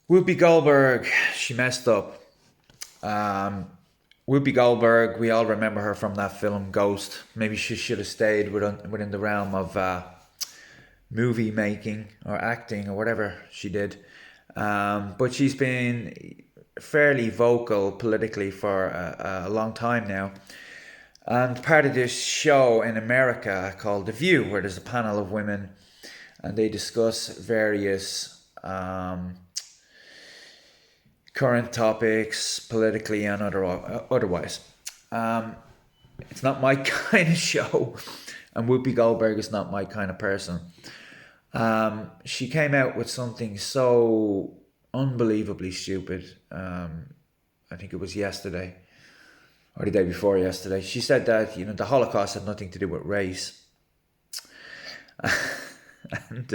Whoopi Goldberg, she messed up. Um, Whoopi Goldberg, we all remember her from that film Ghost. Maybe she should have stayed within the realm of movie making or acting or whatever she did. But she's been fairly vocal politically for a long time now. And part of this show in America called The View, where there's a panel of women and they discuss various current topics, politically and otherwise. Um, it's not my kind of show, and Whoopi Goldberg is not my kind of person. She came out with something so unbelievably stupid. I think it was yesterday or the day before yesterday. She said that the Holocaust had nothing to do with race, and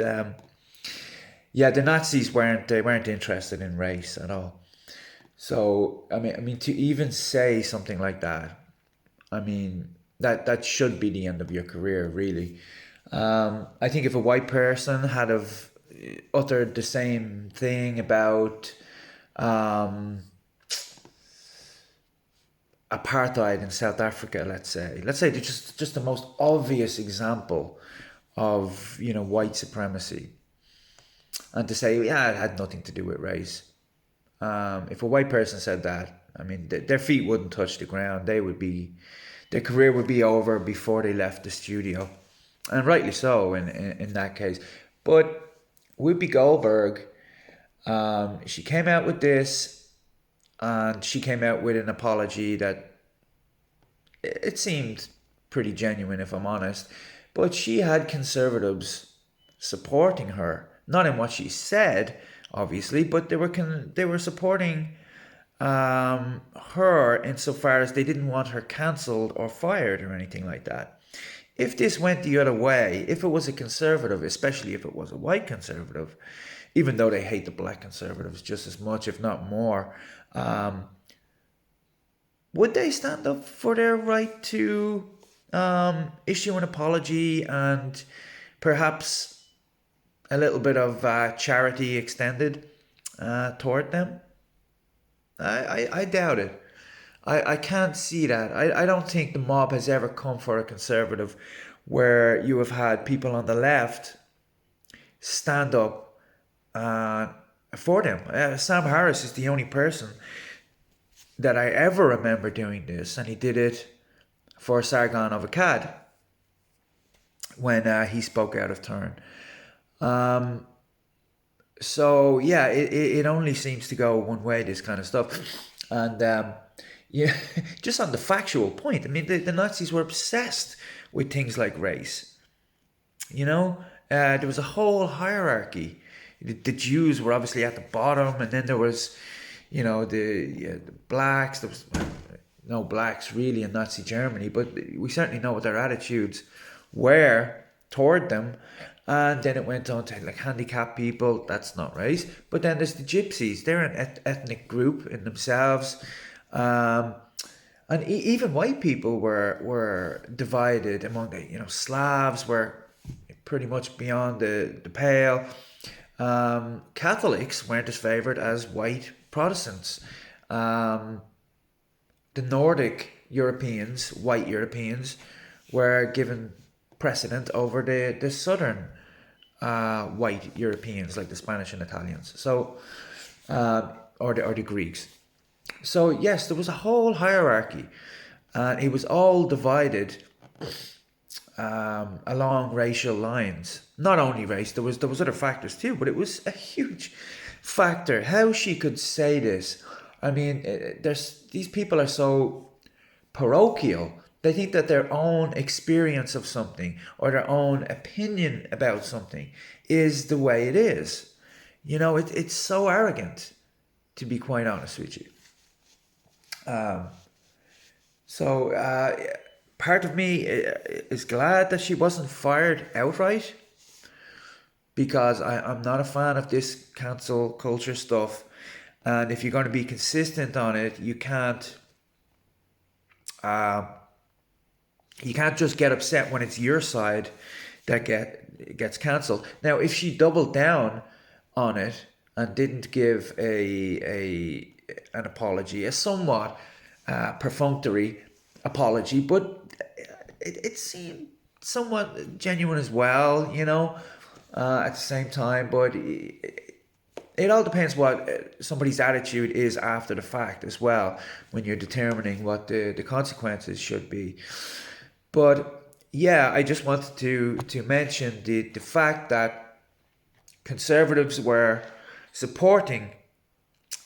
yeah, the Nazis weren't interested in race at all. So I mean, to even say something like that, I mean that should be the end of your career, really. I think if a white person had have uttered the same thing about um, apartheid in South Africa, let's say just the most obvious example of white supremacy, and to say yeah it had nothing to do with race. If a white person said that, I mean, their feet wouldn't touch the ground. Their career would be over before they left the studio, and rightly so in that case. But Whoopi Goldberg, she came out with this, and she came out with an apology that it seemed pretty genuine, if I'm honest. But she had conservatives supporting her, not in what she said, obviously, but they were supporting her insofar as they didn't want her cancelled or fired or anything like that. If this went the other way, if it was a conservative, especially if it was a white conservative, even though they hate the black conservatives just as much, if not more, um, would they stand up for their right to issue an apology and perhaps a little bit of charity extended toward them? I doubt it. I can't see that. I don't think the mob has ever come for a conservative where you have had people on the left stand up uh, for them. Sam Harris is the only person that I ever remember doing this, and he did it for Sargon of Akkad when he spoke out of turn. Um, so yeah, it only seems to go one way, this kind of stuff. And yeah, just on the factual point, I mean, the Nazis were obsessed with things like race. There was a whole hierarchy. The Jews were obviously at the bottom, and then there was, the blacks. There was no blacks really in Nazi Germany, but we certainly know what their attitudes were toward them. And then it went on to like handicapped people. That's not race. But then there's the gypsies. They're an ethnic group in themselves. Um, and even white people were divided among Slavs were pretty much beyond the pale. Catholics weren't as favored as white Protestants. Um, the Nordic Europeans, white Europeans, were given precedent over the southern white Europeans, like the Spanish and Italians. So, or the Greeks. So yes, there was a whole hierarchy, and it was all divided along racial lines. Not only race, there was other factors too, but it was a huge factor. How she could say this? I mean, there's these people are so parochial. They think that their own experience of something or their own opinion about something is the way it is. It's so arrogant, to be quite honest with you. Um, so part of me is glad that she wasn't fired outright because I'm not a fan of this cancel culture stuff. And if you're going to be consistent on it, uh, you can't just get upset when it's your side that gets cancelled. Now, if she doubled down on it, and didn't give an apology, a somewhat perfunctory apology, but it seemed somewhat genuine as well, at the same time. But it all depends what somebody's attitude is after the fact as well, when you're determining what the consequences should be. But yeah, I just wanted to mention the fact that conservatives were supporting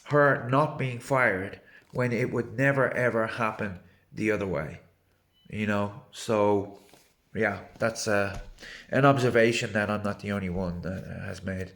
her not being fired when it would never ever happen the other way. So yeah, that's an observation that I'm not the only one that has made.